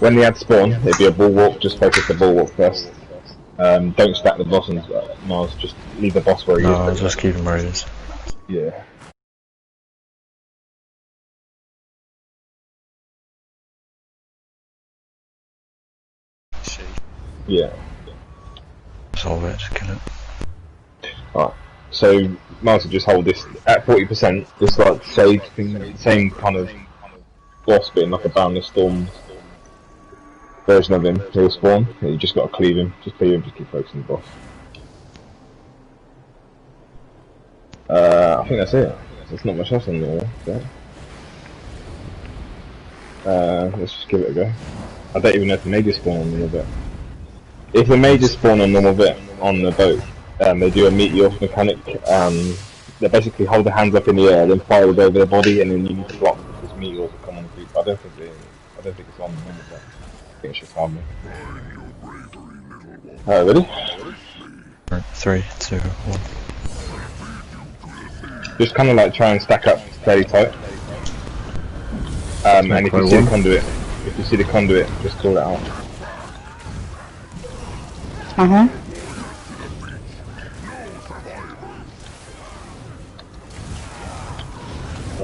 When the ads spawn, it'd be a bulwark, just focus the bulwark first. Don't stack the boss on Mars, just leave the boss where he is. No, I'll just keep him where he is. Yeah. Yeah. Solve it, just kill it. Alright. So Mars will just hold this at 40%, just like shade thing, same kind of boss being like a Boundless Storm version of him. He'll spawn, and you just gotta cleave him, just keep focusing the boss. I think that's it. There's not much else on there, let's just give it a go. I don't even know if the mages spawn on normal bit. If the mages spawn on normal bit on the boat, they do a meteor mechanic. They basically hold their hands up in the air, then fire it over their body, and then you need to block because meteors will come on the group. I don't think it's on normal bit. I think it's just on me. Ready? 3, 2, 1. Just kind of like try and stack up fairly tight. And if you see the conduit, just call it out.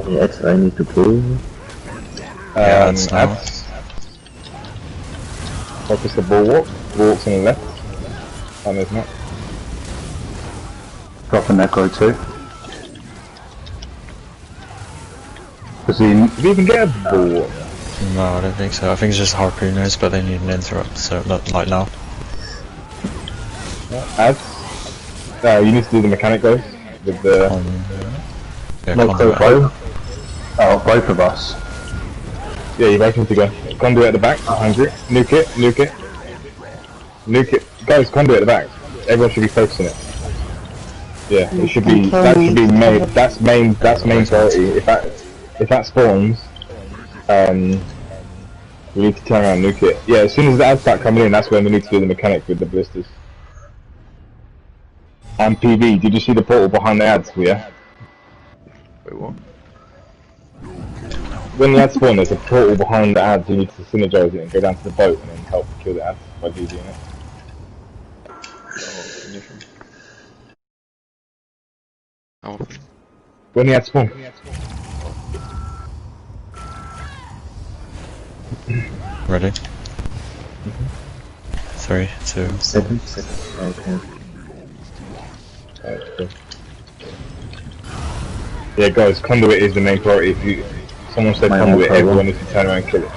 Yes, I need to pull. Ads. Focus the bulwark. Bulwark's on the left. And there's not. Drop an echo too. Did you even get a bulwark? No, I don't think so. I think it's just harpooners, but they need an interrupt, so not like now. Ads. You need to do the mechanic though. With the... both of us. Yeah, you both need to go. Conduit at the back, behind it. Nuke it. Guys, conduit at the back. Everyone should be focusing it. Yeah, it should be, that should be main, that's main priority. If that spawns, we need to turn around and nuke it. Yeah, as soon as the ads start coming in, that's when we need to do the mechanic with the ballistas. And PV, did you see the portal behind the ads? Yeah? Wait, what? When the ads spawn, there's a portal behind the ads. You need to synergize it and go down to the boat and then help kill the ads by DVing it. How often? When the ads spawn. Ready? 3, 2, 7. Okay. Yeah, guys, conduit is the main priority. If someone said conduit, everyone needs to turn around and kill it.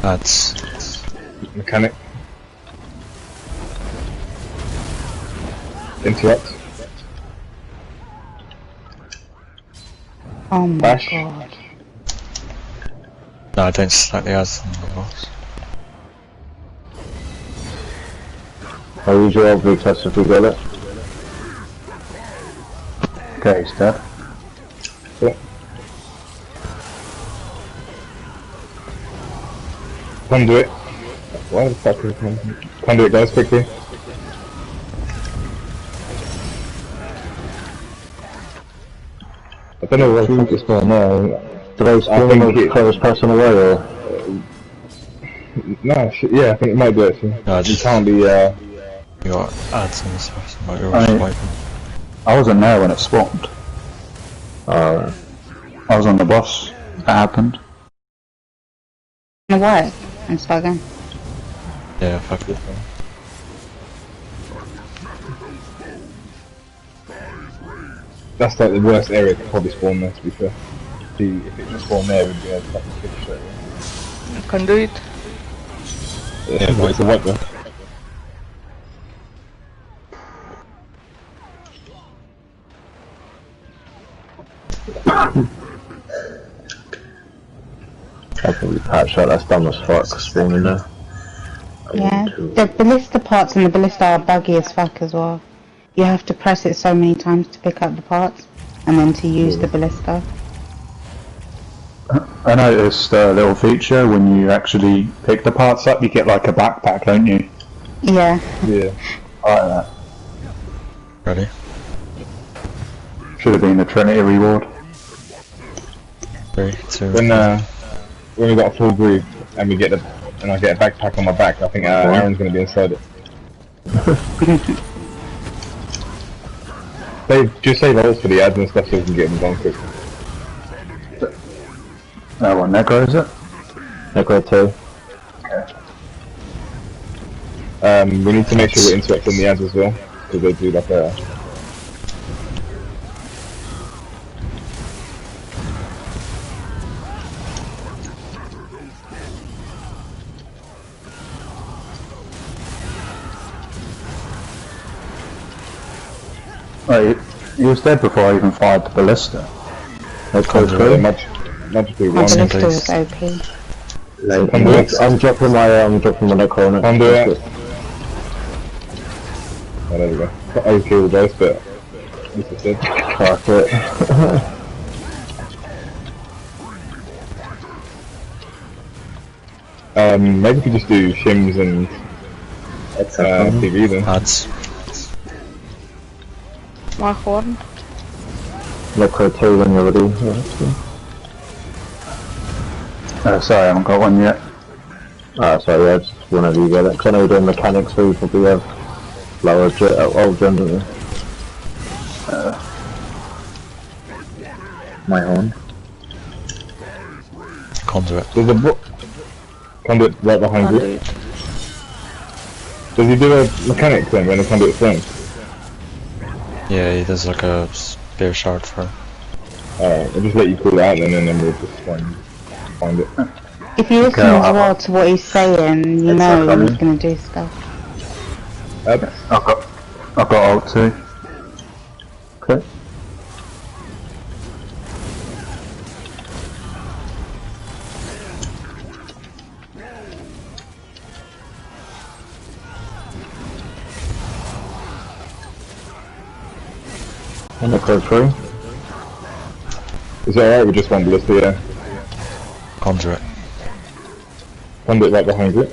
That's Mechanic. Interrupt. Oh my Bash. god. no, I don't stack the ads on the boss. I'll use your old test if we got it. Okay, he's dead. Yeah. Conduit. Why the fuck is it? Conduit, guys, quickly. I don't know what the fuck is going on. Do they spawn the close person away or? No, yeah, I think it might be actually. No, You just can't be, you got ads and stuff, so might be able to swipe them. I wasn't there when it spawned. I was on the boss. That happened. No, what? I'm start again. Yeah, fuck it. that's like the worst area to probably spawn there, to be fair. If it just spawned there, we'd be able to fucking finish it. I can do it. Yeah, but it's a white one. I'll probably patch that, that's dumb as fuck, spawning there. Yeah, the ballista parts and the ballista are buggy as fuck as well. You have to press it so many times to pick up the parts, and then to use the ballista. I noticed a little feature when you actually pick the parts up, you get like a backpack, don't you? Yeah. Yeah. I like that. Ready? Should have been the Trinity reward. 3, 2, When we got a full group and we get and I get a backpack on my back, I think Aaron's going to be inside it. Just save those for the ads and stuff so we can get them done quick. That one, Necro is it? Necro 2. We need to make sure we're interrupting the ads as well, because they do like a... Wait, he was dead before I even fired the ballista. That's close to much be My one. ballista was OP. I'm dropping my Necro on it. Can't do it. Oh, there we go. Got OP all those, but this is it. Fuck it. Maybe we could just do shims and TV then. ads. My horn. Necro 2 when you're ready. Sorry, I haven't got one yet. Sorry, yeah, just whenever you get it. Because I know we're doing mechanics, so we probably have lower old gen, don't we? My horn. Conduit. There's a conduit right behind you. Does he do a mechanic then when the conduit flames? Yeah, there's like a spear shard for. Alright, I'll just let you pull it out then, and then we'll just find it. If you listen as well to what he's saying, you know he's going to do stuff. I've got ult too. Okay. Necro 3. Is that alright with just one ballista, yeah? Conduit. Conduit right behind it.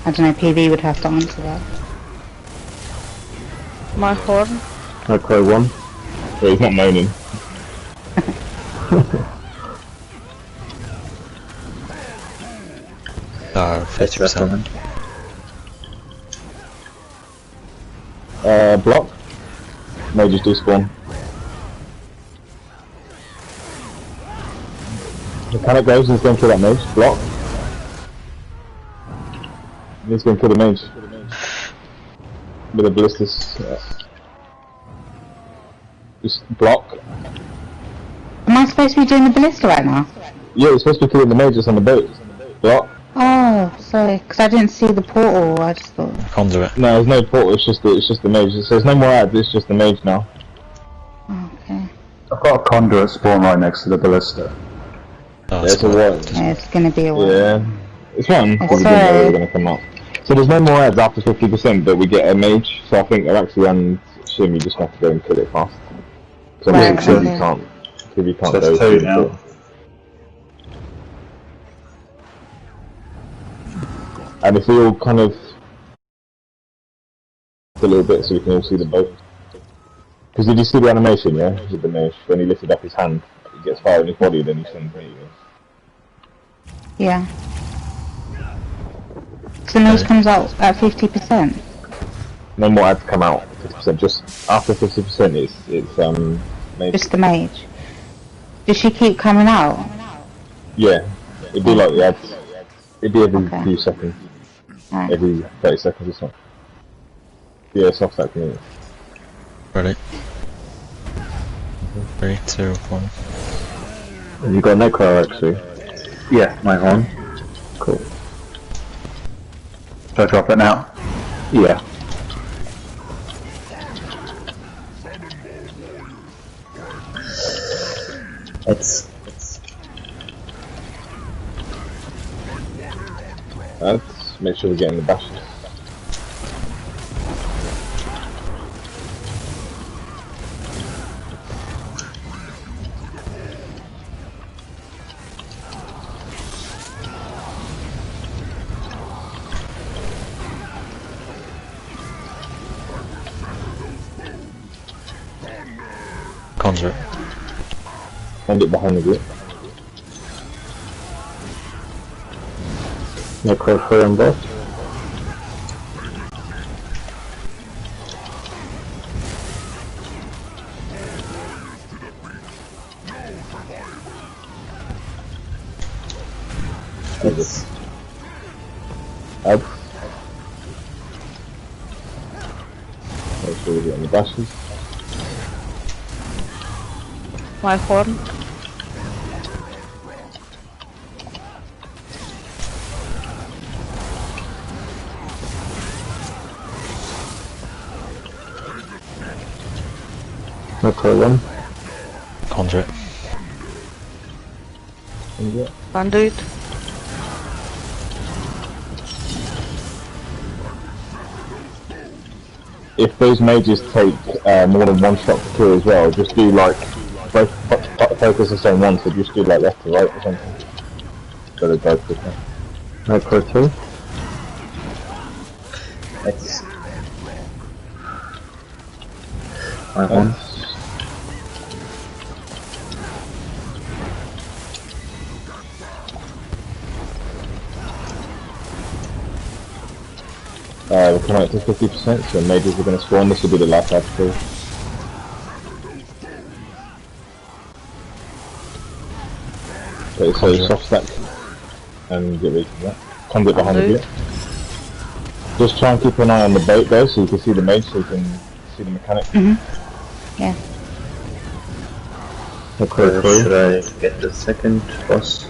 I don't know, PV would have to answer that. My horn. Necro 1. Yeah, he's not moaning. 50%. Block. Mages do spawn. Mechanic goes and he's going to kill that mage. Block. He's going to kill the mage. With a ballistas. Just block. Am I supposed to be doing the ballista right now? Yeah, you're supposed to be killing the mages on the boat. Block. Oh, sorry, because I didn't see the portal, I just thought... Conduit. No, there's no portal, it's just the mage. So there's no more ads, it's just the mage now. Okay. I've got a conduit spawn right next to the ballista. Oh, Yeah, it's a what? Yeah, it's gonna be a while. Yeah. It's fine, because we didn't know they were going to come up. So there's no more ads after 50%, but we get a mage, so I think actually and Shim, you just have to go and kill it fast. So Right, if you okay. can't, if you can't So go it's through two now. And if we all kind of a little bit so we can all see the boat. Because did you see the animation, yeah? With the mage, when he lifted up his hand, he gets fire in his body, then he sends me. Yeah. So the mage comes out at 50%? No more ads come out, 50%, just after 50% it's mage. Just the mage? Does she keep coming out? Yeah, it'd be like the ads. It'd be every Okay. few seconds. Right. Every 30 seconds or something. Yeah, soft stack minutes. Ready? 3, 2, 1. Have you got Necro actually? Yeah, my horn. Cool. Should I drop it now? Yeah. Let's Let's make sure we're getting the bashes. Hold it behind the grip. Necro 3 on boss. It's up. Make sure we get on the dashes. My horn. Necro 1. Conduit. Conduit. If those mages take more than one shot to kill as well, just do like both focus the same one, so just do like left to right or something. So they both quicker. Necro 2. That's My one. we're coming up to 50%, so mages are going to spawn. This will be the last article. Okay, so soft stack and get rid of that. Conduit behind the bit. Just try and keep an eye on the boat though, so you can see the mage, so you can see the mechanic. Yeah. Necro 3. Should I get the second boss?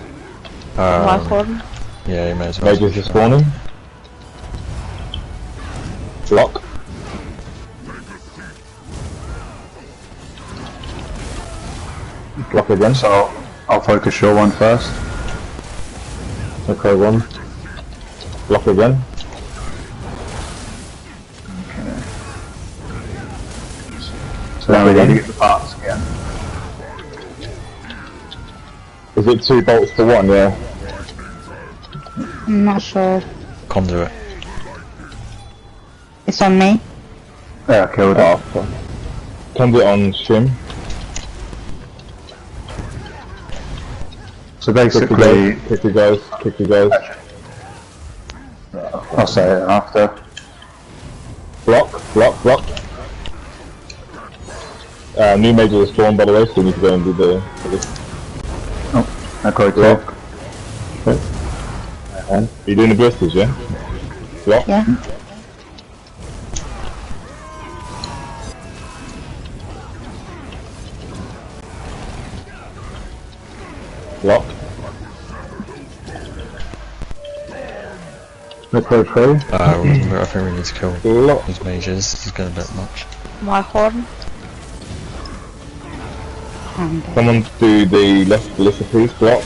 My horn. Yeah, you may as well. Mages are spawning. Block. Block again. So I'll focus your one first. Necro 1. Block again. So now we need to get the parts again. Is it 2 bolts to 1? Yeah. I'm not sure. Conduit. It's on me. Yeah, killed it. Conduit on Shim. So basically, Quickly goes. I'll say it after. Block. New mages are spawned by the way, so we need to go and do the... Oh, Necro 2. Are you doing the blisters, yeah? Block. Yeah. Block. Necro 3. Remember, I think we need to kill Block. these mages. This is getting a bit much. My horn. Someone do the left ballista please, block.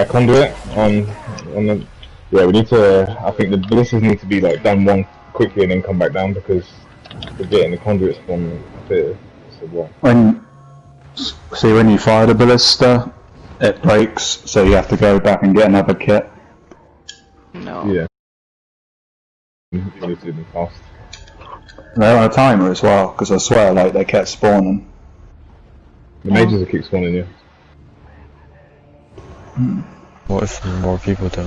Conduit on the... Yeah, we need to... I think the ballistas need to be like done one quickly and then come back down because we're getting the conduits from the... So what? When you fire the ballista, it breaks, so you have to go back and get another kit. No. Yeah. You need to do them fast. They're on a timer as well, because I swear like they kept spawning. The mages will keep spawning you. What if more people do?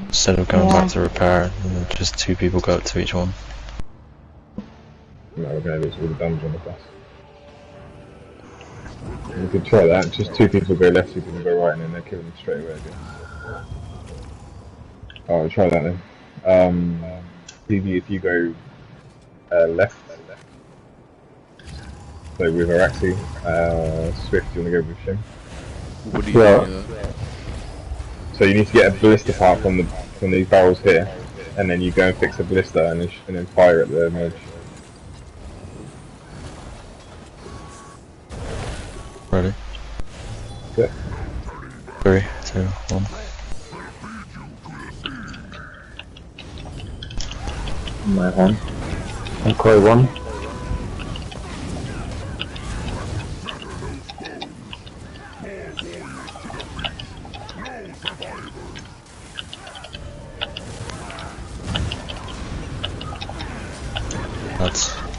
Instead of going back to repair, and just 2 people go up to each one. No, we're going to do all the damage on the bus. We could try that, just 2 people go left, 2 people go right, and then they're killing them straight away again. Alright, try that then. PV, if you go left, so with Araxi, Swift, do you want to go with Shim? What do you do? So you need to get a ballista part from these barrels here, and then you go and fix a ballista and then fire at the mage. Ready? Yeah. 3, 2, 1. My one. Necro 1.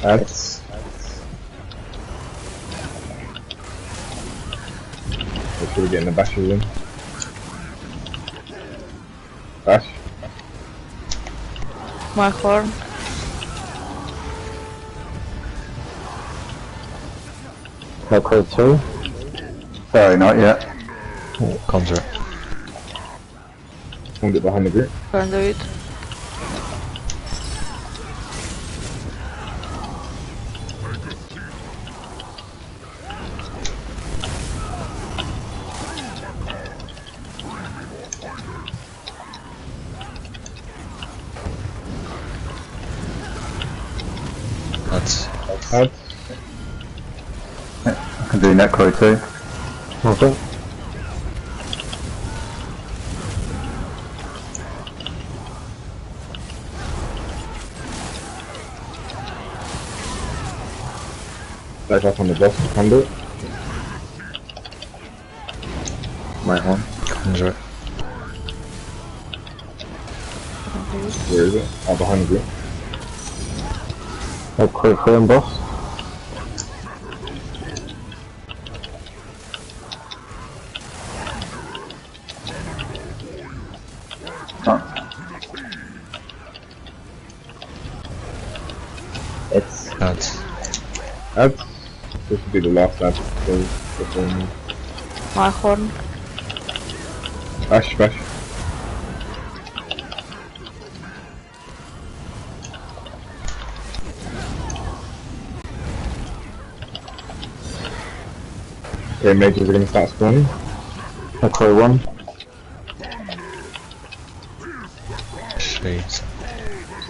Ads. Make sure we're getting the bashes in. Bash. My horn. Necro 2. Sorry, not yet. Conjure. Hold it behind the group. Conduit. That's Ads. I can do Necro too. Okay. Back up on the boss, conduit. My horn. conjure. Where is it? Oh, behind you. Oh, quick frame boss. It's Ads. Ads. This would be the last ad. My horn. Bash, bash. Okay, mages are gonna start spawning. Echo 1. Shades.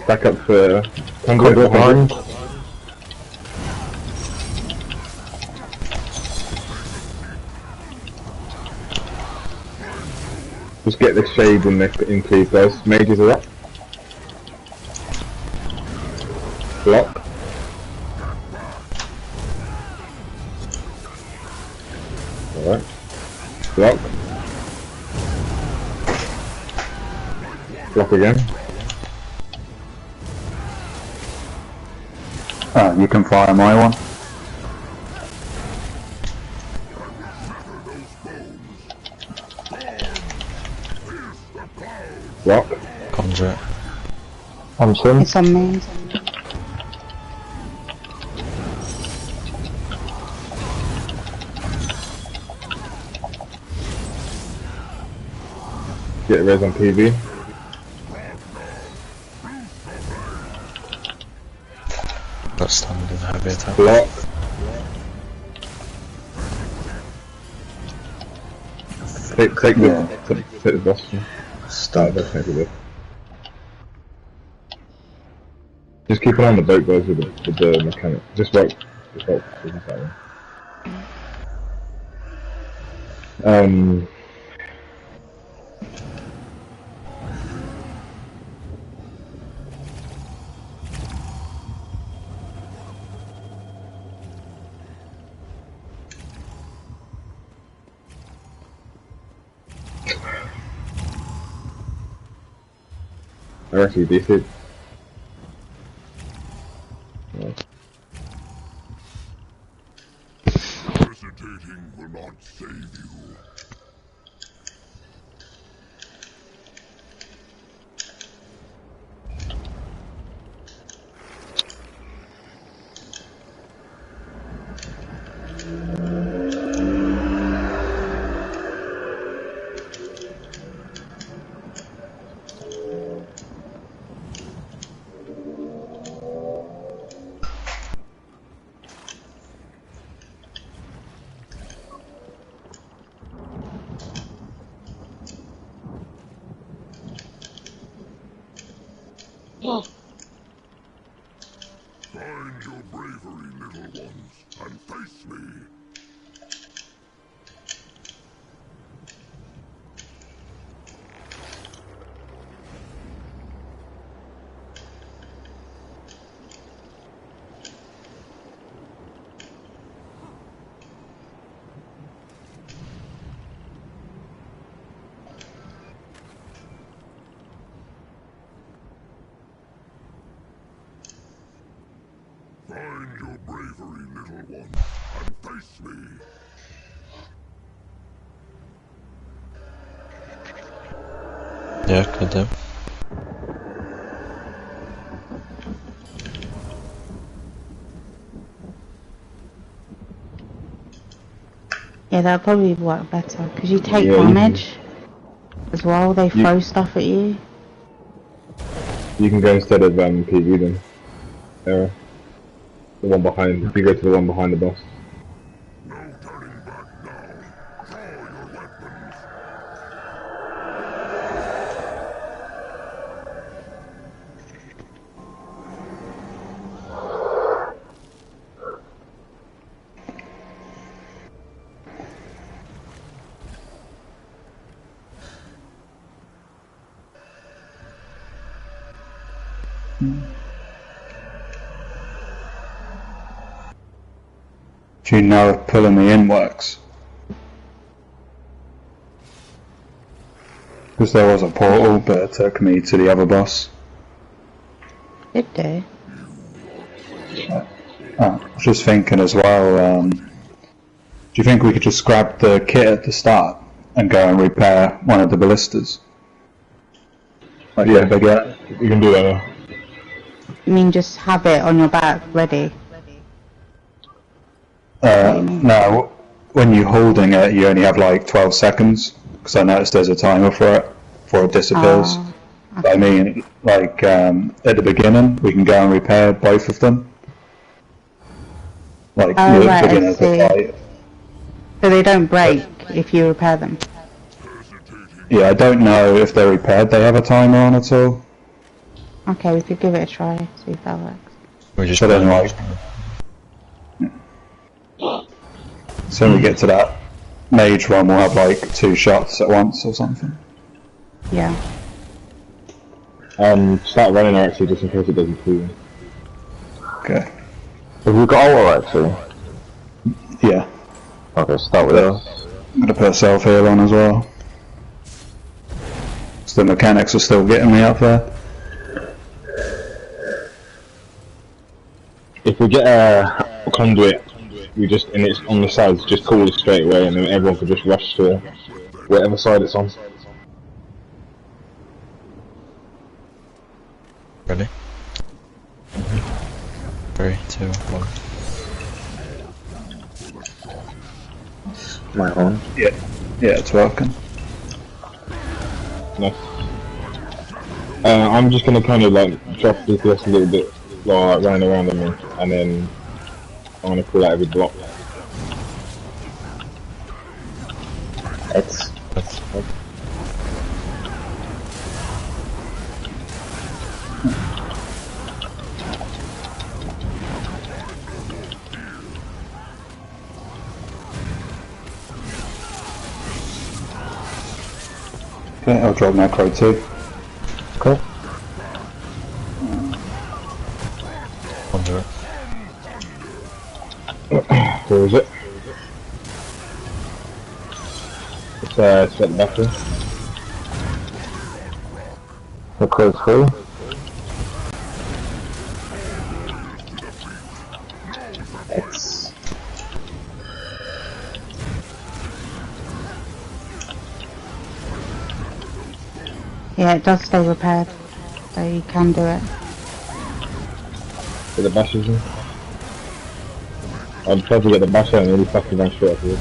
Back up for conduit behind. Just get the shade in please guys. Mages are up. Block. Alright. Block. Block again. You can fire my one. Block. Conjure. On swim. It's on me. Get res on PV. Got stunned in heavy attack. Block. Take the boss. Start the take it. Just keep an eye on the boat guys with the mechanic. Just wait. Just wait. They're actually decent. Hesitating will not save you. Yeah, could do. Yeah, that'll probably work better, because you take Yeah, damage as well, they throw stuff at you. You can go instead of PV then. The one behind. If you go to the one behind the boss. Do you know if pulling me in works? Because there was a portal, but it took me to the other boss. Did do. I was just thinking as well, do you think we could just grab the kit at the start and go and repair one of the ballistas? Like, Yeah, you can do that now. You mean just have it on your back, ready? No, when you're holding it, you only have like 12 seconds, because I noticed there's a timer for it, before it disappears. Okay. But I mean, like, at the beginning, we can go and repair both of them. Like, Oh, the right, I beginning of the see. fight. So they don't break if you repair them? Yeah, I don't know if they're repaired, they have a timer on at all. Okay, we could give it a try, see if that works. We just So then, like, so when we get to that mage one, we'll have like 2 shots at once or something. Yeah. Start running her actually, just in case it doesn't kill you. Okay. Have you got all actually? Yeah. Okay, start with us. I'm gonna put self heal on as well. So the mechanics are still getting me up there. If we get a conduit, we just, and it's on the sides, just pull it straight away, and then everyone can just rush to whatever side it's on. Ready? 3, 2, 1. My own. Yeah, it's working. Nice. I'm just gonna kind of like drop DPS a little bit while like running around them, and then I'm gonna pull out every block. It's Okay, I'll drop macro too. okay. Under it. Where is it? It's at the back there. The close free. It's Yeah, it does stay repaired, so you can do it. Get the bashes in. I'd try to get the bash out and really fucking run straight afterwards.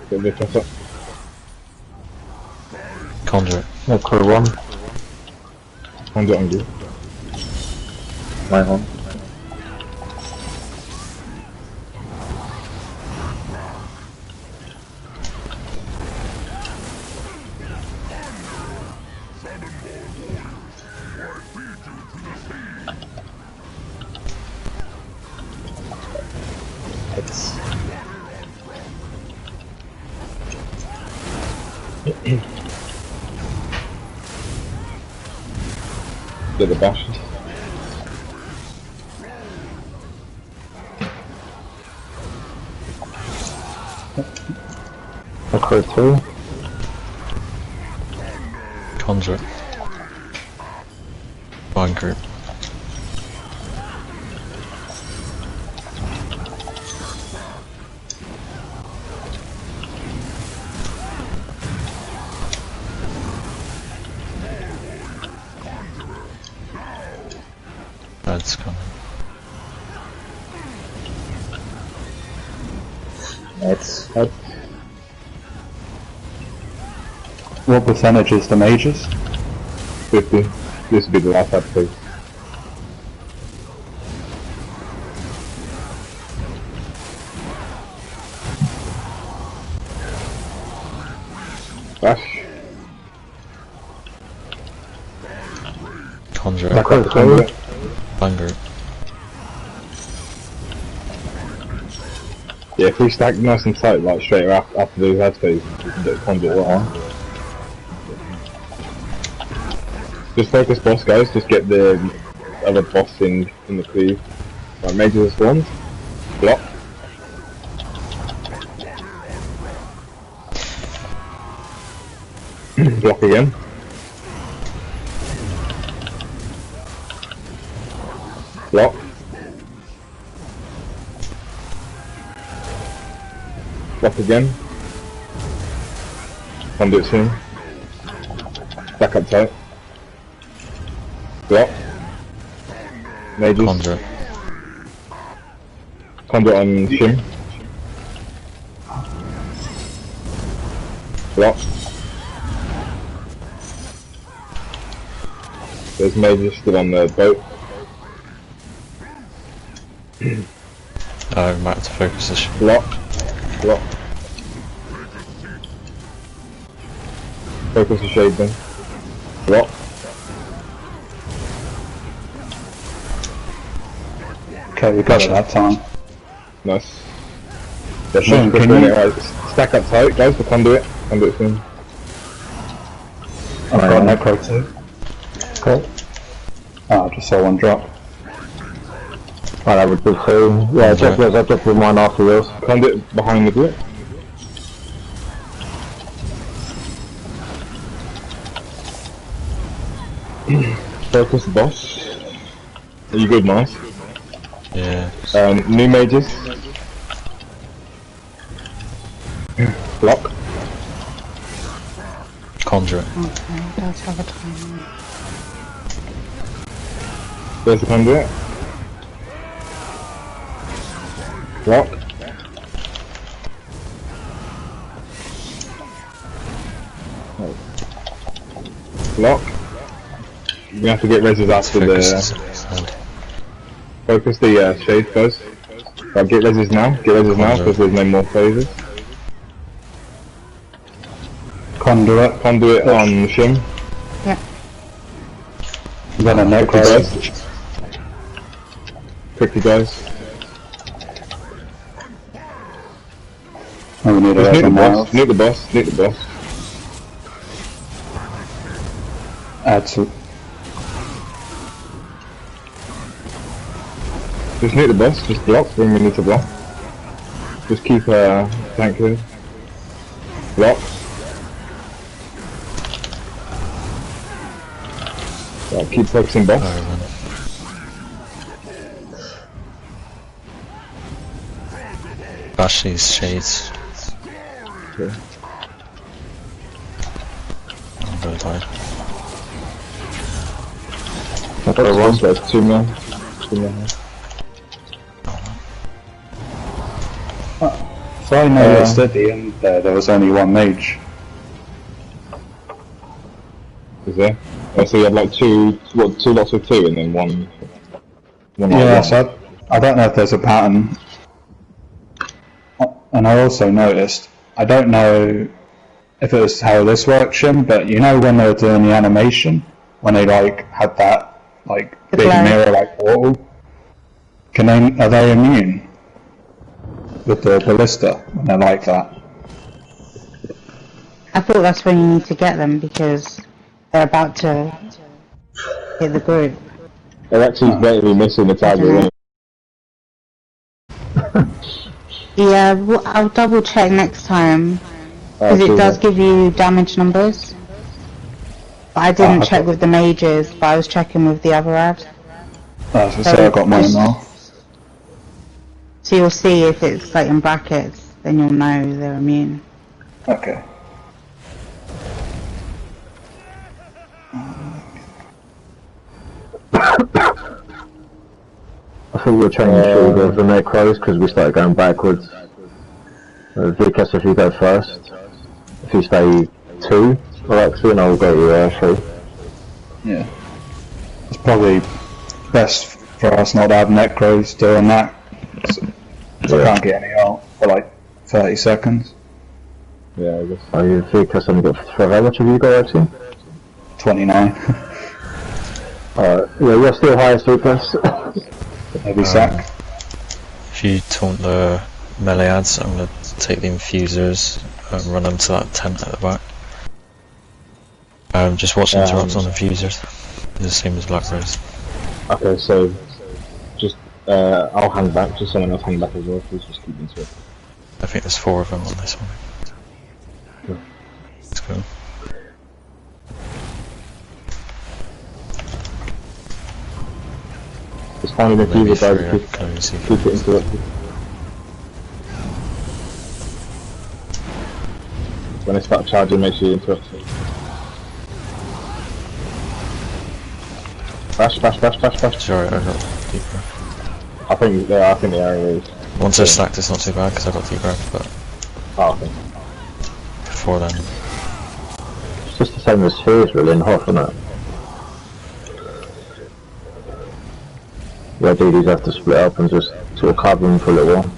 Get a bit tougher. Conjure it. no crew one. Hand it on you. My own. It's Get the bashes. a crew 2. Conjure it. One group. That's coming. It's What percentage is the mages? 50. This would be the last episode. Dash. Conjure. Conjure. Banger. Yeah, if we stack nice and tight, like straight after these headspaces, we can get Conjure well. Just focus boss, guys. Just get the other boss in the cleave. Right, mages spawns. Block. Block again. Block. Block again. Conduit soon. Back up tight. Block. Mages. Conjure. Conduit on Shim. Block. There's mages still on the boat. I might have to focus this. Block. Block. Focus the shade then. Block. Okay, we got it that time. Nice. Yeah, Shane, push can doing you- it right. Stack up tight, guys, for conduit. Conduit soon. I've got necro too. cool. Oh, I just saw one drop. Oh, that would be two. Yeah, check this. I'll check with one after yours. Conduit behind the group. Focus the boss. Are you good, Mars? Yeah. New mages. Block. Conjure. Okay, let's have a time. There's the conduit. Block. Block. You have to get reses after Focus the... this side. Focus the shade guys. Right, get reses now. Get reses now because there's no more phases. Conduit. Conduit on Shim. Yeah. Then a Quickly necro. guys. Quickly guys. Oh, we need Just nuke the a boss. Nuke the boss. Nuke the boss. Add to. Just nuke the boss. Just block when we need to block. Just keep tank here. Block. Right, keep focusing boss. Alright then. Bash these shades. Okay. I'm gonna die. Focus boss. There's 2 men. 2 men here. So I noticed at the end there was only one mage. Is there? Oh, so you had like two lots of 2 and then one like Yeah, one. so I don't know if there's a pattern. And I also noticed, I don't know if it was how this works, Shim, but you know when they were doing the animation, when they like had that like The big glare. mirror like portal, are they immune with the ballista when they're like that? I thought that's when you need to get them because they're about to hit the group. They're actually blatantly missing the target. Yeah, well, I'll double check next time because it does give you damage numbers. But I didn't check with the mages, but I was checking with the other ad. So I got mine now. So you'll see if it's like in brackets, then you'll know they're immune. Okay. thought we were changing shorter of the necros because we started going backwards. VCAS, if you go first. If you stay 2, Alexi, and I'll go you 3. Yeah. It's probably best for us not to have necros doing that. So I can't get any out for like 30 seconds. Yeah, I guess. Oh, you VCAS only got 3. How much have you got, actually? 29. Alright, yeah, you're still highest VCAS. Maybe sack. If you taunt the melee ads, I'm gonna take the infusers and run them to that tent at the back. Just watch interrupts on infusers. The same as Black Rose. Okay, so just I'll hang back. Just someone else hang back as well. Please just keep interrupting. I think there's 4 of them on this one. Yeah. Let's go. Just find an Maybe infuser, 3 guys. can only see Keep it interrupted. When they start charging, make sure you interrupt it. Bash, bash, bash, bash, bash. Sorry, I got deep breath. I think they are raised. Once they're stacked, it's not too bad because I got deep breath, but Oh, okay. before then, It's just the same as spheres, really, in Hoth, isn't it? Yeah, DDs have to split up and just sort of cover them for a little while.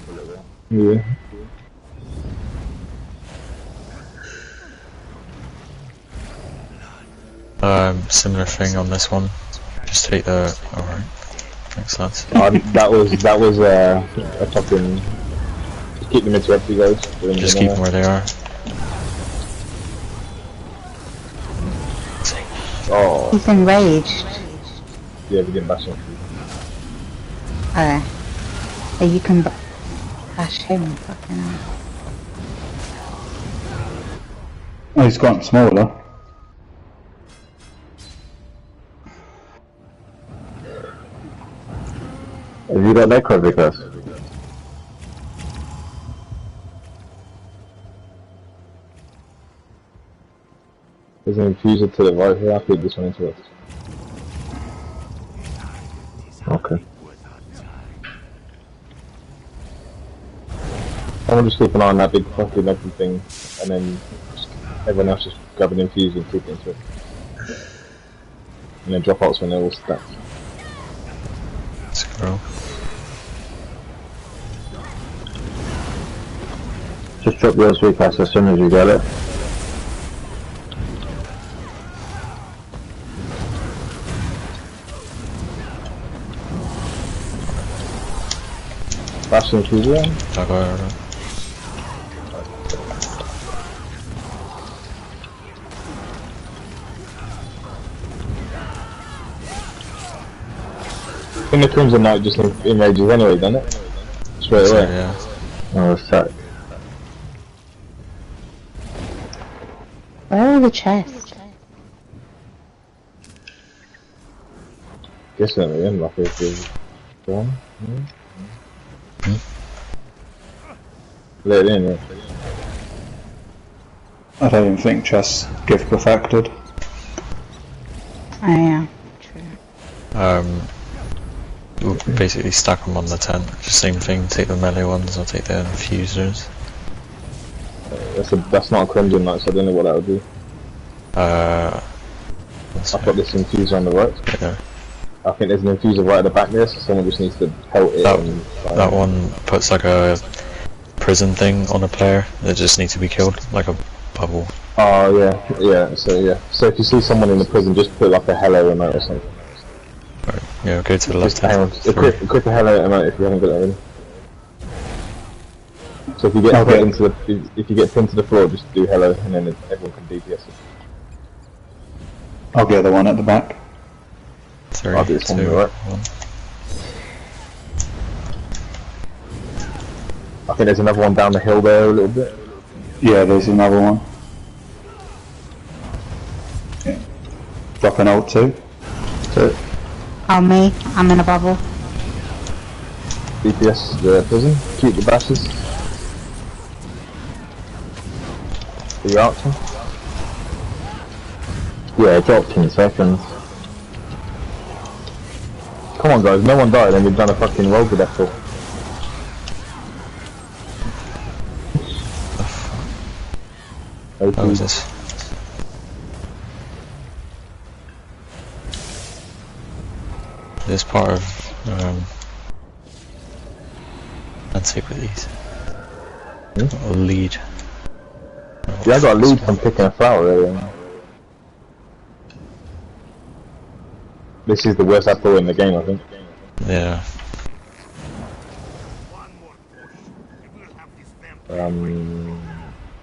Yeah. similar thing on this one. Just take the. Alright. Thanks, lads. That was a fucking. Just keep them interrupted, guys. Just keep them where they are. Oh. He's enraged. Yeah, we didn't bash him. Oh. So you can bash him, fucking hell. Oh, he's gotten smaller. Have you got necro because? There's an infuser to the right here. I'll keep this one interrupted. Okay. Someone just keep an eye on that big fucking everything, and then just, everyone else just grab an infuser and keep it interrupted. And then drop outs when they're all stacked. Let's go. Just drop yours VCAS as soon as you get it. Bash the infuser. I got it. I think the Crimson Knight just enrages anyway, doesn't it? Straight So, away. yeah. Oh, sack. Where are all the chests? Guess that again, like if it's one. Let it in, yeah. I don't even think chests give perfected. Oh yeah, true. We'll basically stack them on the tent. Just same thing. Take the melee ones. I'll take the infusers. That's not a Crimson Knight, so I don't know what that would do. I've got this infuser on the right. Yeah. I think there's an infuser right at the back there, so someone just needs to pelt it. That one puts like a prison thing on a player that just needs to be killed, like a bubble. Oh yeah. So if you see someone in the prison, just put like a hello emote or something. Right. Yeah, go to the left. Hang on, equip a hello emote if you haven't got that already. So if you get put into the, if you get pinned to the floor, just do hello, and then everyone can DPS it. I'll get the one at the back. 3, I'll do this 2, one, right? 1. I think there's another one down the hill there a little bit. Yeah, there's another one. Yeah. Drop an ult too. So Oh me, I'm in a bubble. DPS the prison. Keep the bashes. Are you out, Tom? Yeah, it dropped in seconds. Come on guys, no one died and we've done a fucking roll with that for. What was this? This part of I'd take with these. A lead. Yeah, I got a lead from picking a flower earlier. This is the worst apple in the game, I think. Yeah.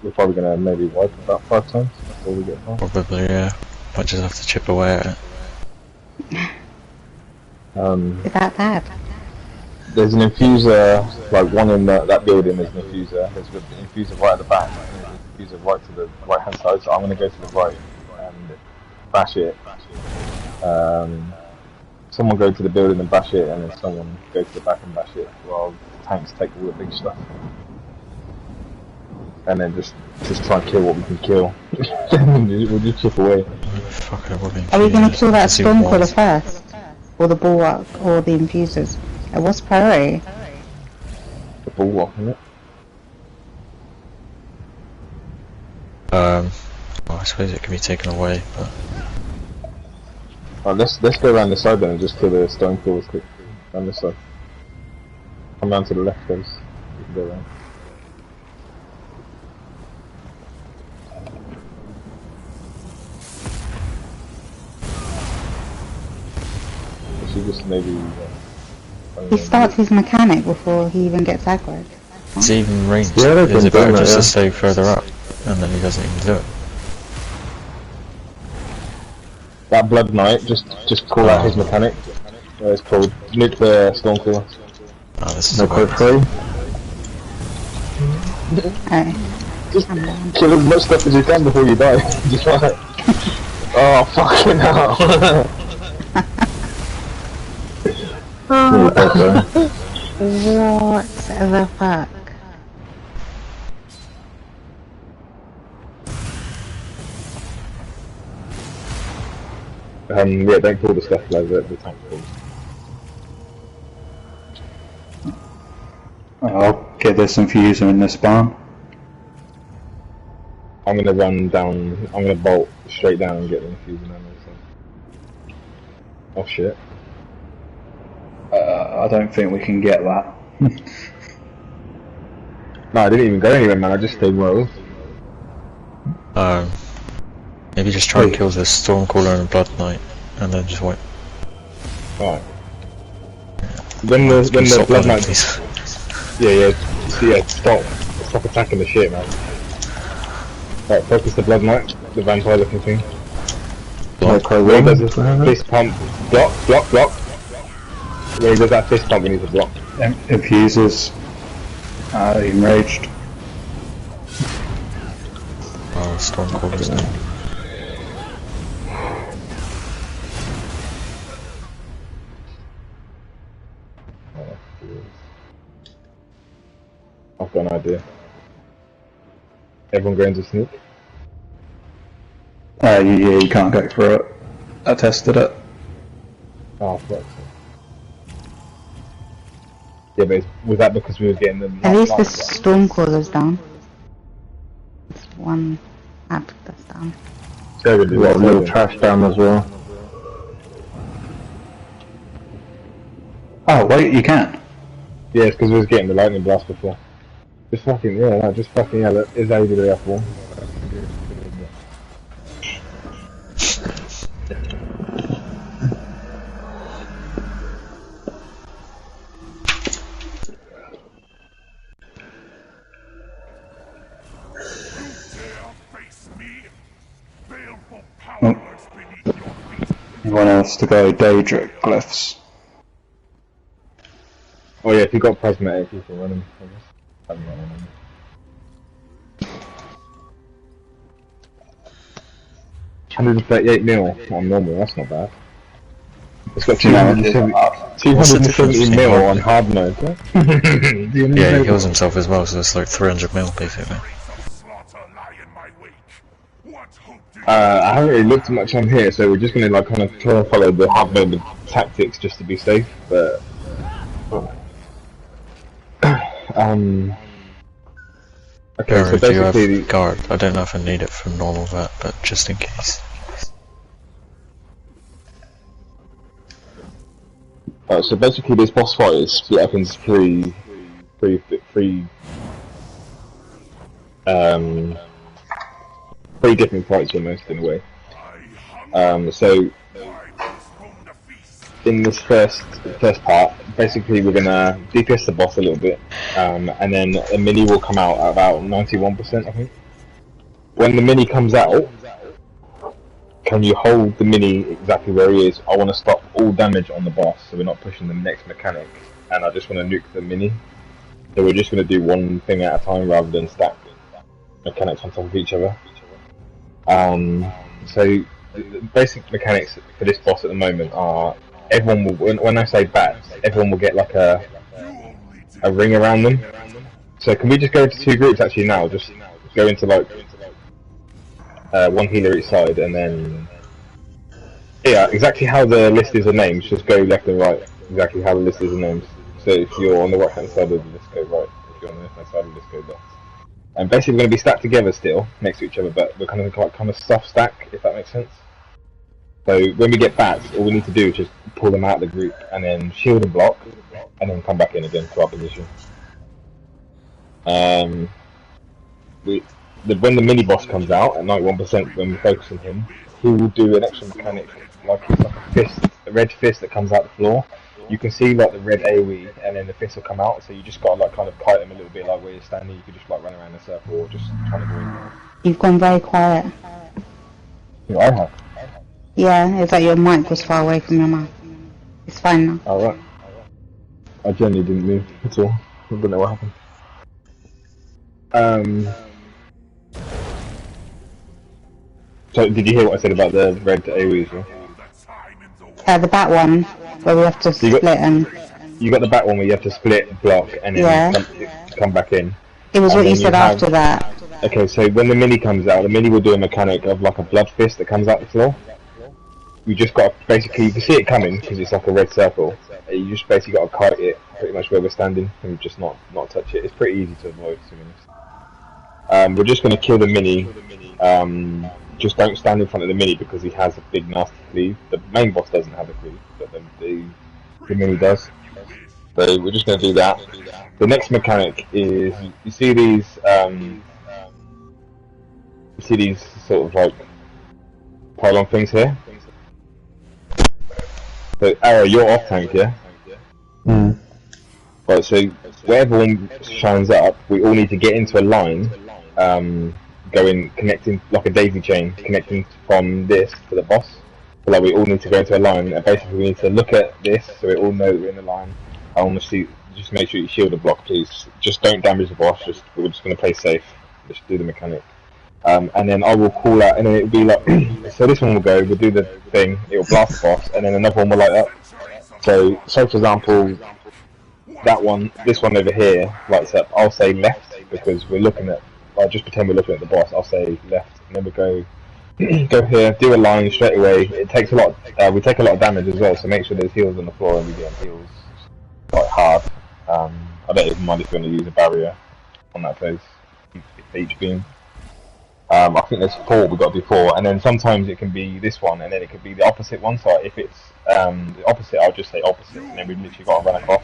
We're probably gonna maybe wipe about 5 times before we get far. Probably, yeah. Might just have to chip away at it. Is that bad? There's an infuser, like one in that building. There's an infuser. There's an infuser right at the back. And there's an infuser right to the right hand side. So I'm gonna go to the right and bash it. Someone go to the building and bash it, and then someone go to the back and bash it. While tanks take all the big stuff. And then just try and kill what we can kill. We'll just chip away. Fuck it, we're being Are we going to kill that confused. Stormcaller first? Or the Bulwark? Or the Infusers? What's priority? The bulwark, isn't it? Well, I suppose it can be taken away, but... Oh, let's go around the side then and just kill the Stormcallers quick. Around this side. Come round to the left, guys. We can go around. Just maybe He starts his mechanic before he even gets aggroed. it's even ranged. Yeah, they've Is been it better doing that, just yeah. to stay further up? And then he doesn't even do it. that Blood Knight, just call out his mechanic. It's called nuke the Stormcaller. Oh, this is No a code weapon. 3. Oh. Just kill as much stuff as you can before you die. Just like, oh fucking hell. What the fuck? Yeah, don't pull the stuff like that, the tank pulls. I'll get this infuser in this barn. I'm gonna run down, I'm gonna bolt straight down and get the infusion ammo. So. Oh shit. I don't think we can get that. No, I didn't even go anywhere, man, I just stayed well. Maybe just try and kill the Stormcaller and Blood Knight, and then just wait. Alright. When the Blood Knight... Yeah, stop attacking the shit, man. Right, focus the Blood Knight, the vampire looking thing. When he does a fist pump, block. When he does that fist pump, we need to block. Infusers. Enraged. Oh, Stormcaller's now. I've got an idea. Everyone going to sneak? Yeah, you can't go through it. I tested it. Oh, fuck. Yeah, but was that because we were getting them? At least the Stormcaller's down. It's one app that's down. So We've we've got a little trash down as well. Oh, wait, you can. Yeah, it's because we was getting the lightning blast before. Just fucking, look, is how you do the F1. Anyone else to go Daedric Glyphs? Oh yeah, if you got Prismatic, you can run them. I guess. $138 mil on normal, that's not bad. It's got 270 mil on hard mode. Yeah, he heals himself as well, so it's like 300 mil basically. I haven't really looked much on here, so we're just gonna like kind of try and follow the hard mode tactics just to be safe. But okay, so do you have basically, guard? I don't know if I need it for normal vet, but just in case. so basically, this boss fight is split up into three different fights almost in a way. So in this first part, basically we're gonna DPS the boss a little bit, and then a mini will come out at about 91%, I think. When the mini comes out, can you hold the mini exactly where he is? I want to stop all damage on the boss, so we're not pushing the next mechanic, and I just want to nuke the mini. So we're just going to do one thing at a time rather than stack mechanics on top of each other. So the basic mechanics for this boss at the moment are everyone will, when I say bats, everyone will get like a ring around them. So can we just go into two groups actually now? Just go into like one healer each side, and then exactly how the list is of names. Just go left and right. Exactly how the list is of names. So if you're on the right hand side of the list, go right. If you're on the left hand side of the list, go left. And basically, we're going to be stacked together still, next to each other, but we're kind of soft stack, if that makes sense. So when we get bats, all we need to do is just pull them out of the group, and then shield and block, and then come back in again to our position. When the mini boss comes out at 91%, when we focus on him, he will do an extra mechanic, like it's like a fist, a red fist that comes out the floor. You can see like the red AoE, and then the fist will come out. So you just gotta like kind of kite him a little bit, like where you're standing. You can just like run around in a circle, or just trying to go in. You've gone very quiet. Yeah, I have. Yeah, it's like your mic was far away from your mouth. It's fine now. Alright. I genuinely didn't move at all. I don't know what happened. So did you hear what I said about the red AoEs? Yeah? The bat one, where we have to split and... You got the bat one where you have to split, block, and then come back in. It was what you said after that. Okay, so when the mini comes out, the mini will do a mechanic of like a blood fist that comes out the floor. You just got to, basically, you can see it coming because it's like a red circle. You just basically got to kite it pretty much where we're standing and just not touch it. It's pretty easy to avoid, to be honest. We're just going to kill the mini. Just don't stand in front of the mini because he has a big nasty cleave. The main boss doesn't have a cleave, but the mini does. So we're just going to do that. The next mechanic is, you see these sort of like pylon things here? So Arrow, you're off tank, yeah? Right, so wherever one shines up, we all need to get into a line, connecting like a daisy chain, connecting from this to the boss. So like we all need to go into a line, and basically we need to look at this so we all know that we're in the line. I want to see, just make sure you shield the block, please. Just don't damage the boss. We're just going to play safe. Just do the mechanic. And then I will call out, and then it'll be like, so this one will go, we'll do the thing, it'll blast the boss, and then another one will light up. So for example, this one over here lights up. I'll say left because we're looking at, I'll just pretend we're looking at the boss. I'll say left, and then we go here, do a line straight away. It takes a lot. We take a lot of damage as well, so make sure there's heals on the floor, and we get heals quite hard. I don't even mind if you want to use a barrier on that place for each beam. I think there's 4, we've got to do 4, and then sometimes it can be this one, and then it could be the opposite one. So if it's the opposite, I'll just say opposite, and then we've literally got to run across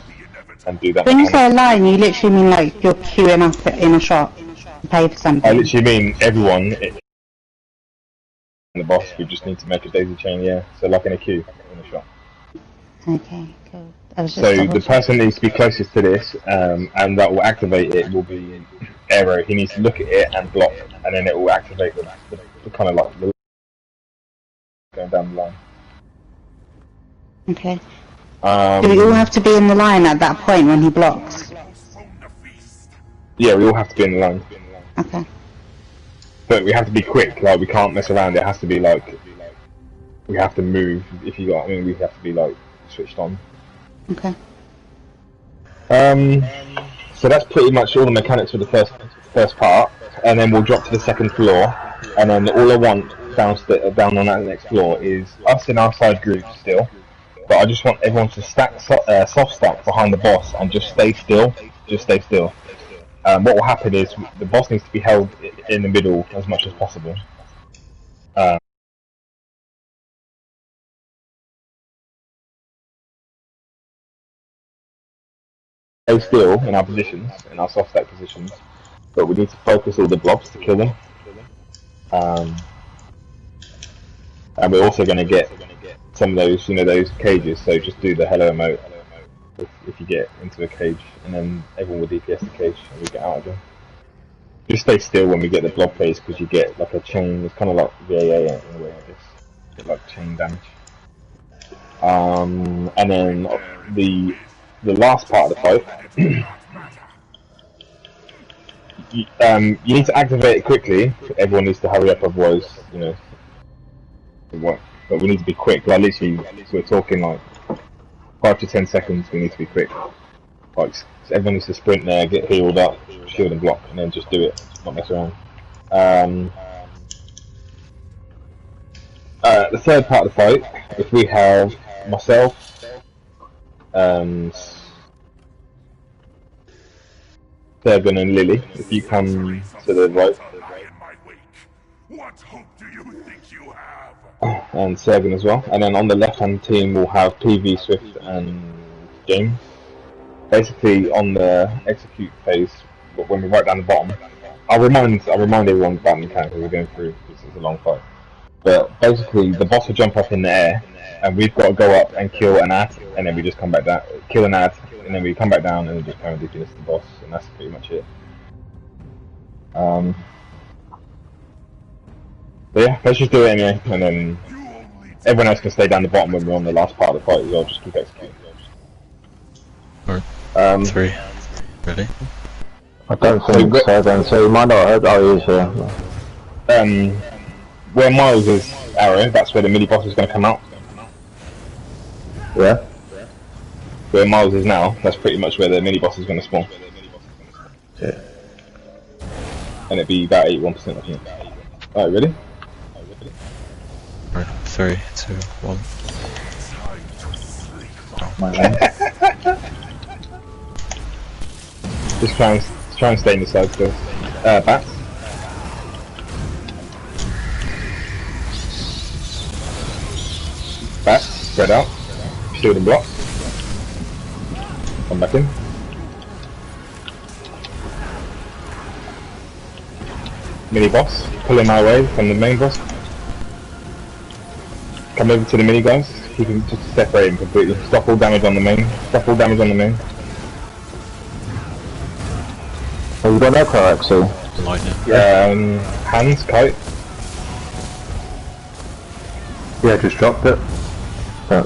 and do that. When you say a line, you literally mean like you're queuing up in a shop to pay for something? I literally mean everyone in the boss, we just need to make a daisy chain, yeah. So like in a queue in a shop. Okay, cool. So the person needs to be closest to this, and that will activate it will be Arrow. He needs to look at it and block, and then it will activate the kind of like the going down the line. Okay. Do we all have to be in the line at that point when he blocks? Yeah, we all have to be in the line. Okay. But we have to be quick. Like we can't mess around. It has to be like we have to move. If you got, I mean, we have to be like switched on. Okay. So that's pretty much all the mechanics for the first part, and then we'll drop to the second floor, and then all I want down on that next floor is us in our side group still. But I just want everyone to stack soft stack behind the boss and just stay still. Just stay still. What will happen is the boss needs to be held in the middle as much as possible. Stay still in our positions, in our soft stack positions, but we need to focus all the blobs to kill them. And we're also going to get some of those, those cages. So just do the hello emote if you get into a cage, and then everyone will DPS the cage and we get out again. Just stay still when we get the blob phase, because you get like a chain. It's kind of like VAA in a way, I guess. Get like chain damage. And then the last part of the fight, you need to activate it quickly. Everyone needs to hurry up, otherwise, it won't. But we need to be quick. Like literally, we're talking like 5 to 10 seconds. We need to be quick. Like, so everyone needs to sprint there, get healed up, shield and block, and then just do it. Not mess around. The third part of the fight, if we have myself, Sergen and Lily, if you come to the right, What hope do you think you have? and Sergen as well, and then on the left hand team we'll have PV, Swift and James. Basically on the execute phase, when we're right down the bottom, I'll remind everyone about the mechanic we're going through, because it's a long fight. But basically the boss will jump up in the air, and we've got to go up and kill an ad, and then we just come back down, kill an ad, and then we come back down and just kind of DPS the boss, and that's pretty much it. But yeah, let's just do it anyway, and then everyone else can stay down the bottom when we're on the last part of the fight as well. Just keep executing. Alright. 3. Ready? I don't think so then, so you might not have. Oh, he's here. Where Miles is arrow, that's where the mini boss is going to come out. Yeah? Where Miles is now, that's pretty much where the mini boss is going to spawn. Yeah. And it'd be about 81%, I think. Alright, ready? Alright, 3, 2, 1. Oh, my man. Just try and stay in the side still. Bats. Bats, spread out. Shield and block. Come back in. Mini boss, pulling our way from the main boss. Come over to the mini guys. You can just separate him completely. Stop all damage on the main. Stop all damage on the main. Oh, you got that car actually? Lightning. Hands, kite. Yeah, just dropped it. Yeah.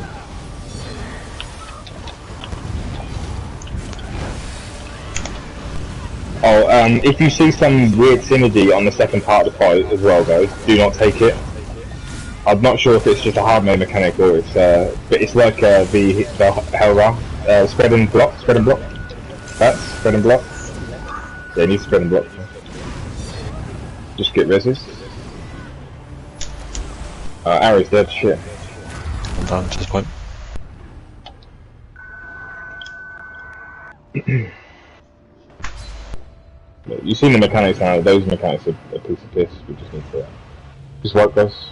Oh, if you see some weird synergy on the second part of the fight as well, guys, do not take it. I'm not sure if it's just a hard mode mechanic or it's, but it's like the Hellra, spread and block. That's spread and block. Yeah, you need to spread and block. Just get resist. Arrow's dead, shit. I'm done, just point. You've seen the mechanics now, those mechanics are a piece of piss, we just need to... Just wipe those.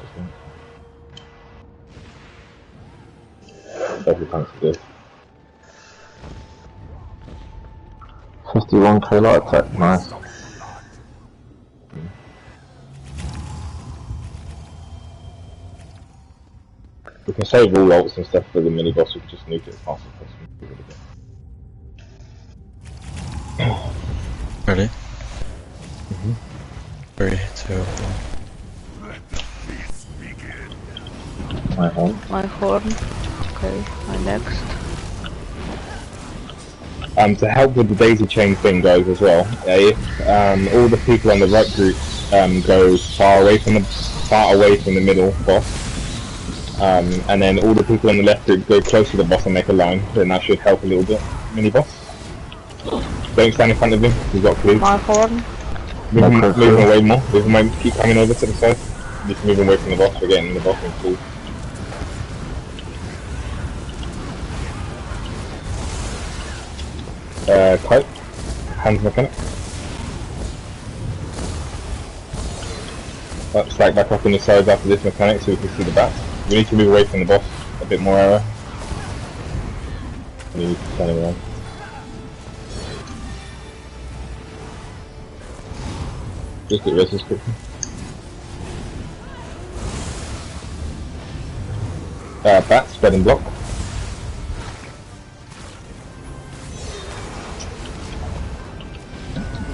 Those mechanics are good. 51k light attack, nice. We can save all ults and stuff for the mini boss, we can just nuke it as fast as possible. Ready? Mm-hmm. 3, 2, 1. Let the feast begin. My home. My horn. Okay, my next. To help with the daisy chain thing, guys, as well, if all the people on the right group go far away from the middle boss, and then all the people on the left group go close to the boss and make a line, then that should help a little bit. Mini boss. Don't stand in front of him, he's got clues. My horn. Move him away more, keep coming over to the side. Just move away from the boss, we're getting in the boss and cool. Kite. Hands mechanic. Stack back up on the sides after this mechanic so we can see the bats. We need to move away from the boss a bit more area. We need to turn it around. Just get resist quickly. Bat, spread and block.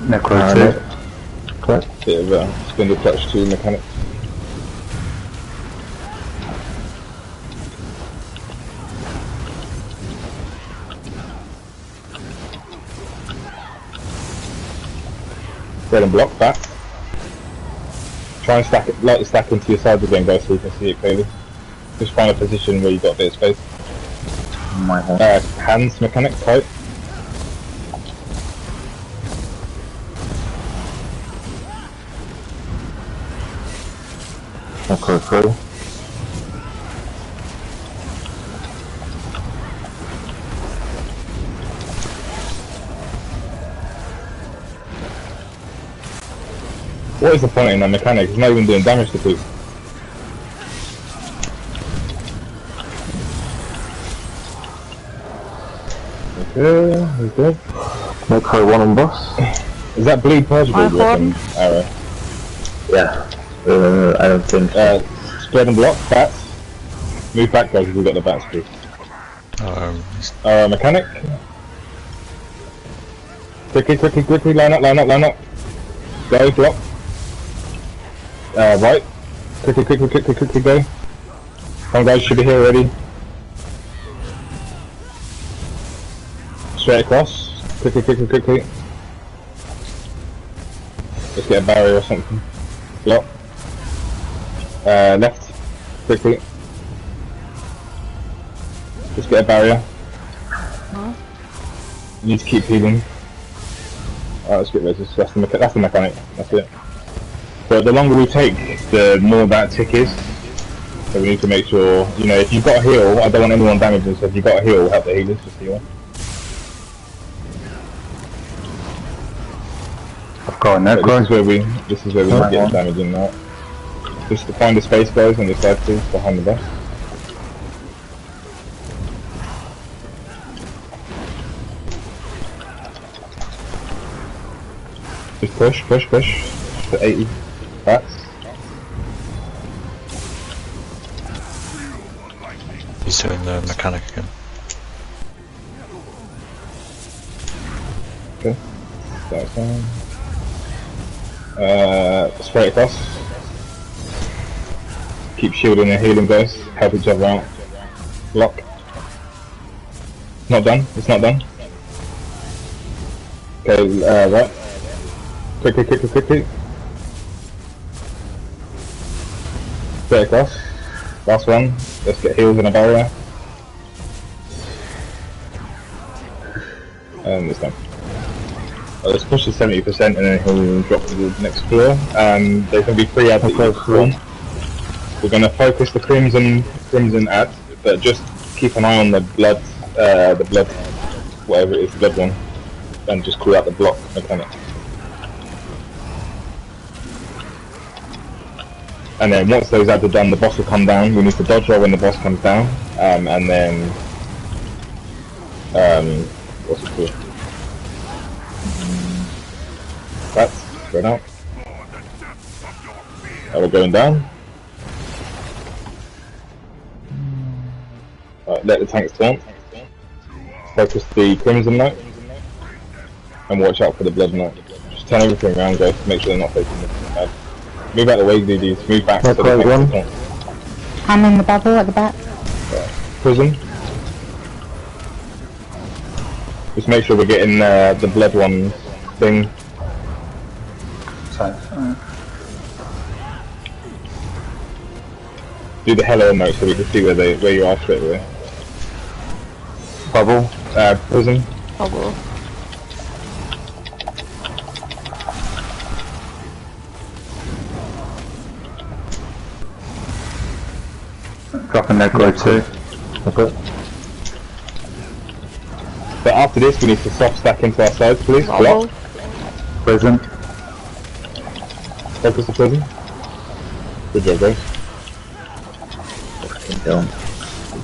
Necro 2. Correct. Bit of spindle clutch 2 mechanic. Spread and block, bat. Try and stack it, lightly stack into your sides again guys so you can see it clearly. Just find a position where you've got a bit of space. My hand. Hands mechanic, kite. Necro 3. What is the point in that mechanic? It's not even doing damage to people. Okay, he's good. Necro 1 on boss. Is that blue purgeable weapon arrow? Yeah. I don't think so. Spread and block, bats. Move back guys if we've got the bats free. Mechanic. Quickly, line up. Go, block. Right. Quickly, go. Come on guys, should be here already. Straight across. Quickly. Let's get a barrier or something. Block. Left. Quickly. Just get a barrier. Huh? You need to keep healing. Alright, let's get resist. That's the mechanic. That's it. But the longer we take, the more that tick is. So we need to make sure, you know, if you've got a heal, I don't want anyone damaging, so if you've got a heal, help the healers, just heal. I've got a necro. This is where we get damaging now. Just to find the space guys on the side please, behind the boss. Just push to 80 bats. He's doing the mechanic again. Okay, that's fine. Spray across. Keep shielding and healing guys, help each other out. Block. Not done, it's not done. Okay, right. Quickly. Straight across. Last one. Let's get heals in a barrier. And it's done. Let's push to 70% and then he'll drop to the next floor. There's going to be 3 ads at each floor. We're going to focus the crimson ad, but just keep an eye on the blood, whatever it is, the blood one, and just call out the block mechanic. And then once those ads are done, the boss will come down. We need to dodge roll when the boss comes down, and then what's it called? That's spread out. We're going down. Right, let the tanks turn. Focus the Crimson Knight. And watch out for the Blood Knight. Just turn everything around guys to make sure they're not facing the bad. Move out the way, DDs. Move back so the tanks don't. I'm in the bubble at the back. Prison. Just make sure we're getting the Blood one thing. Do the hello note so we can see where you are straight away. Bubble, prison. Bubble. Necro 2. Okay. But after this, we need to soft stack into our sides, please. Block. Prison. Focus the prison. Good job, guys.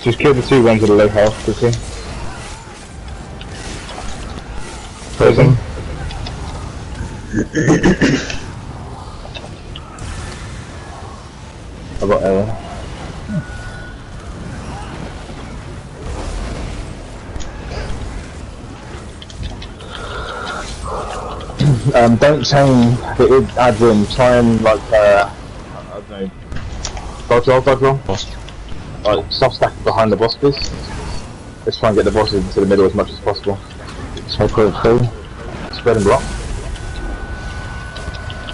Just kill the 2 ones with a low health quickly. Prison. I got error. Don't chain the admin, try and like, I don't know, dodge roll. Boss. Like, soft stack behind the boss please. Let's try and get the bosses into the middle as much as possible. Spread and block.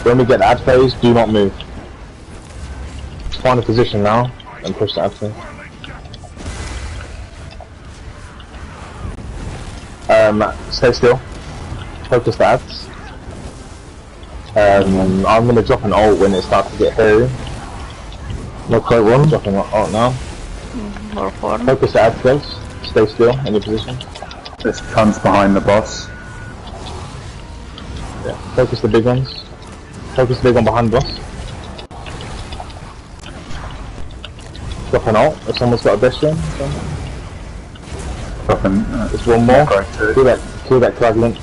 When we get the ad phase, do not move. Just find a position now and push the ad phase. Stay still. Focus the ads. I'm going to drop an ult when it starts to get hairy. Not quite one. Dropping an ult now. Focus the ads guys. Stay still in your position. There's tons behind the boss. Yeah. Focus the big ones. Focus the big one behind the boss. Drop an ult if someone's got a best stream. Dropping. Just one more. Kill that crag link.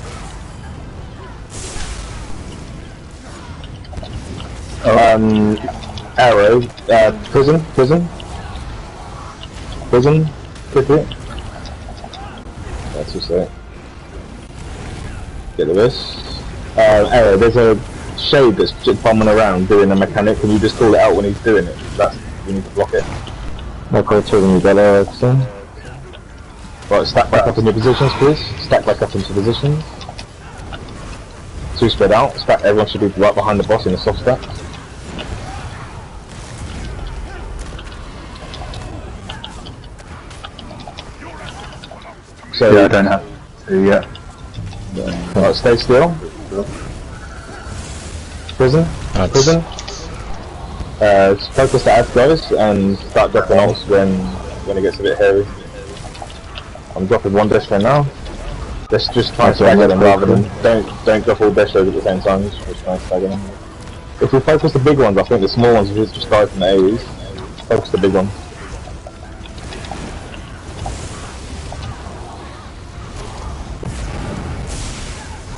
Arrow, prison, quickly. That's just it. Get the wrist. Arrow, there's a shade that's bombing around doing a mechanic. Can you just call it out when he's doing it? That's, you need to block it. Okay, children, you got arrow, right, stack back up in your positions, please. Stack back up into positions. 2 spread out. Stack. Everyone should be right behind the boss in a soft stack. So yeah, I don't have to yet. Right, stay still. Prison. Prison. Focus the ads guys and start dropping ults when it gets a bit hairy. I'm dropping 1 dash now. Let's just try and stagger them rather than don't drop all dash at the same time. Just try and stagger them. If we focus the big ones, I think the small ones will just die from the AoEs. Focus the big ones.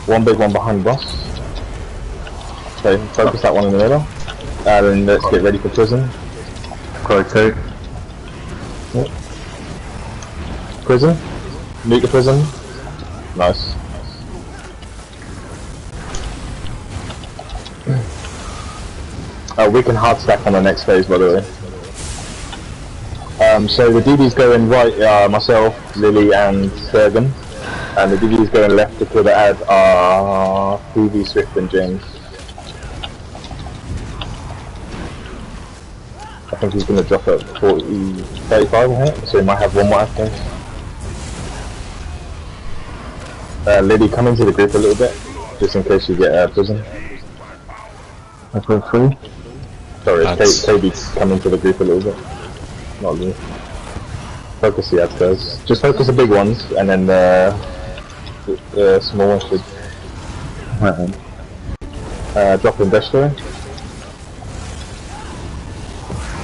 One big one behind the boss. Okay, focus that one in the middle. And then let's get ready for prison. Crow 2. Yep. Prison. Nuke the prison. Nice. We can hard stack on the next phase, by the way. So the DB's going right, myself, Lily and Sergen. And the DB's going left to kill the ad are PV, Swift and James. I think he's going to drop at 35 I think, so he might have one more ad phase. Lily, come into the group a little bit, just in case you get prison. That's going free. Sorry, KB, come into the group a little bit. Not Lily. Focus the ads guys. Just focus the big ones, and then the small ones should... drop in Destro.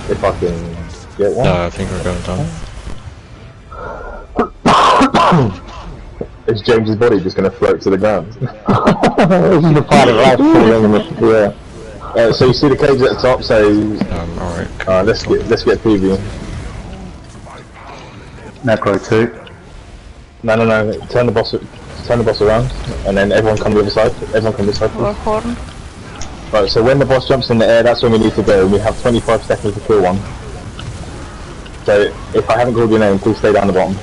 If I can get one. No, I think we're going down. Is James's body just going to float to the ground? This is the part of life falling in the... Yeah. So you see the cage at the top, so... Alright. Let's get PV. Necro 2. No. Turn the boss around, and then everyone come to the other side. Everyone come to the side, please. Right, so when the boss jumps in the air, that's when we need to go. We have 25 seconds to kill one. So if I haven't called your name, please stay down the bottom.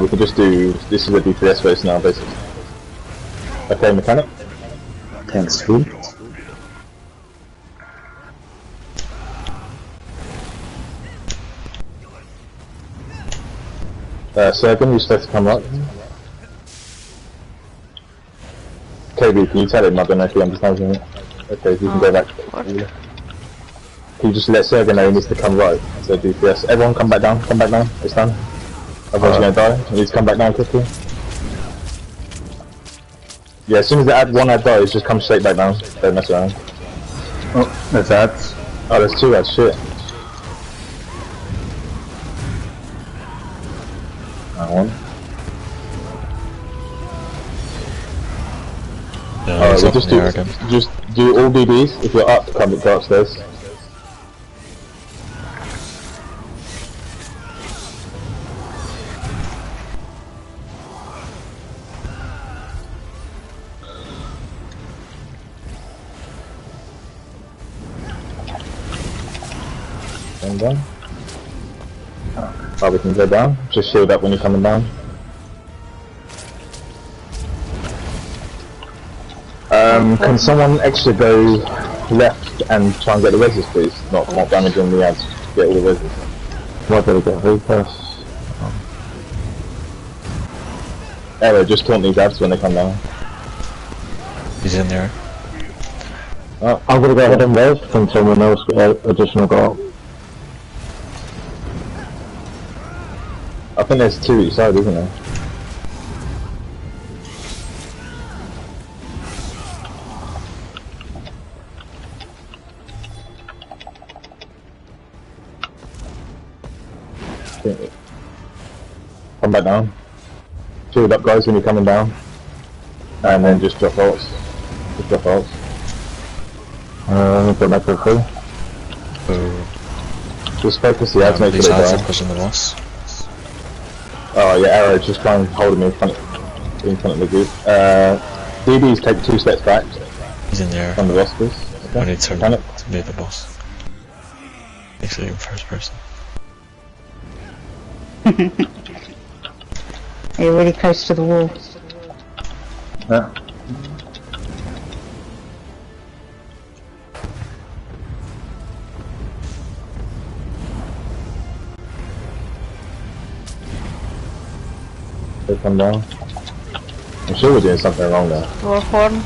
We can just do... This is a DPS base now, basically. Okay, mechanic. Thanks, Sweet. Sergen, you're supposed to come right. KB, can you tell him? I don't know if he understands me. Okay, you can go back. you just let Sergey know he needs to come right? So DPS. Everyone come back down, it's done. Otherwise you're gonna die. You need to come back down quickly. Yeah, as soon as one ad dies, just come straight back down. Don't mess around. Oh, there's ads. Oh, there's 2 ads, shit. Hang on. Yeah, we just do all BBs. If you're up, go upstairs. Going down. Oh, we can go down. Just shield up when you're coming down. Can someone extra go left and try and get the reses, please? Not damaging the ads. Get all the reses. Why did I get who first? Arrow, just taunt these ads when they come down. He's in there. Oh, I'm gonna go ahead and rest and someone else get additional goal. I think there's 2 each side, isn't there? Come back down. Shield up, guys, when you're coming down. And then just drop ults. Just drop ults. Put back to the Just focus the ads, make sure they die. Pushing the boss. Oh yeah, Arrow, just try and hold him in front of the group. DBs take 2 steps back. He's in there. From the rosters. I need to be the boss. Basically in first person. You're really close to the wall. Yeah. They come down. I'm sure we're doing something wrong there. Warhorn.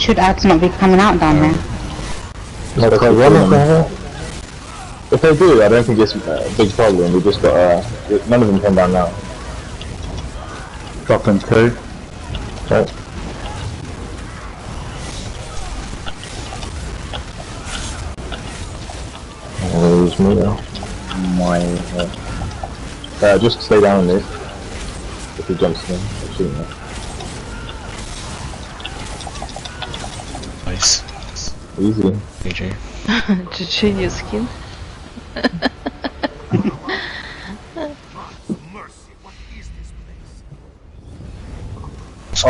Should ads not be coming out down there? If they do, I don't think it's a big problem. We just got none of them come down now. Dropping 2. Okay. I'm gonna lose me now. Just stay down on this. If he jumps in, I'll shoot him. Nice. Easy. GG. GG new skin. Mercy, what is this place? Oh.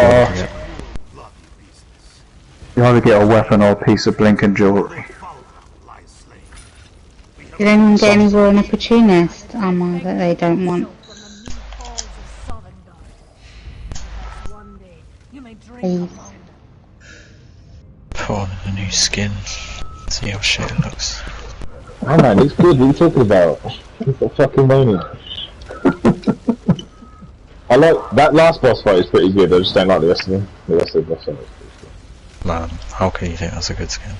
Bloody business. You either get a weapon or a piece of blinking jewellery. Lies slain. Did anyone get any raw and opportunist armor that they don't want? Please. Put on a new skin. See how shit it looks. Oh man, it's good, what are you talking about? It's a fucking moaning. I like, that last boss fight is pretty good, I just don't like the rest of them. The rest of the boss fight is pretty good. Man, how can you think that's a good skin?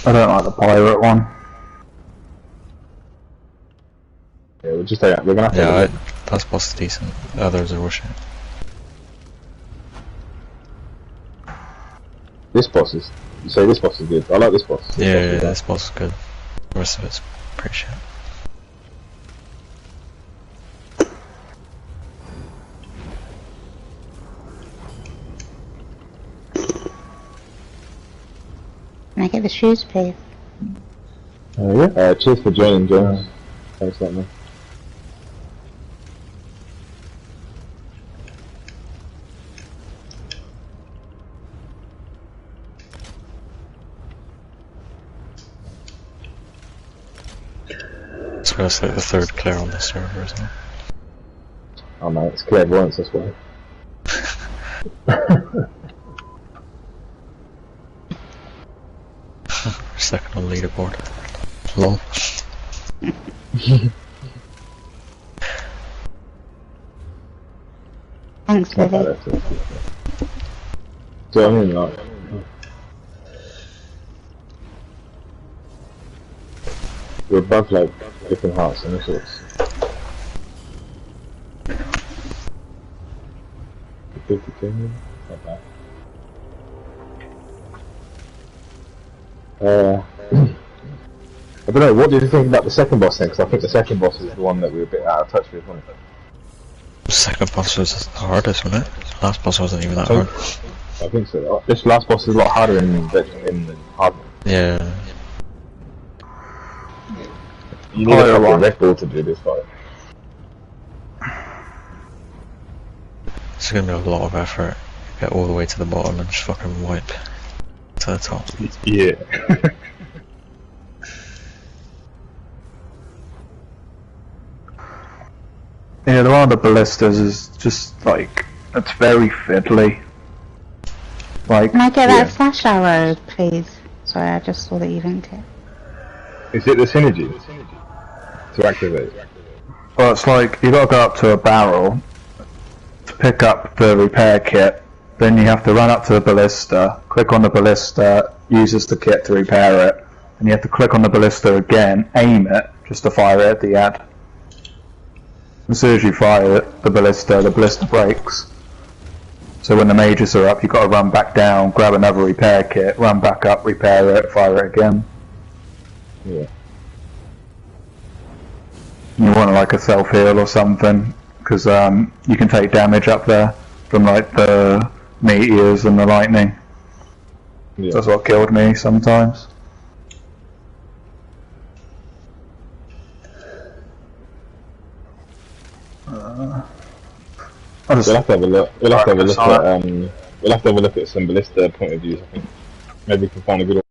I don't like the pirate one. Yeah, we're just we're gonna have to... Yeah, that boss is decent. The others are rushing. This boss is... You say this boss is good? I like this boss. Yeah, this boss is good. The rest of it's pretty shit. Can I get the shoes, please? Yeah. Cheers for joining, James. Thanks, let me. So that's like the third player on the server, isn't it? Oh man, it's clairvoyance, that's why. Second on leaderboard. Lol. Thanks, Lily. Do you know what I mean? Like, we're above like different hearts and all sorts. 52 maybe? Not bad. I don't know, what did you think about the second boss then? Because I think the second boss is the one that we were a bit out of touch with, wasn't it? The second boss was the hardest, wasn't it? The last boss wasn't even that hard. I think so. This last boss is a lot harder in hard mode. Yeah. You need a fucking Red Bull to do this fight. It's gonna be a lot of effort. Get all the way to the bottom and just fucking wipe to the top. Yeah. Yeah, the one of the ballistas is just like, it's very fiddly. Like, Can I get that flash arrow, please? Sorry, I just saw that you linked it. Is it the synergy to activate? well, it's like you gotta go up to a barrel to pick up the repair kit. Then you have to run up to the ballista, click on the ballista, uses the kit to repair it, and you have to click on the ballista again, aim it, just to fire it at the end. As soon as you fire it, the ballista breaks. So when the mages are up, you've got to run back down, grab another repair kit, run back up, repair it, fire it again. Yeah. You want like a self-heal or something, because you can take damage up there from like the meteors and the lightning. Yeah. That's what killed me sometimes. We'll have to have a look. We'll have to have a look at some ballista point of views. I think maybe we can find a good one.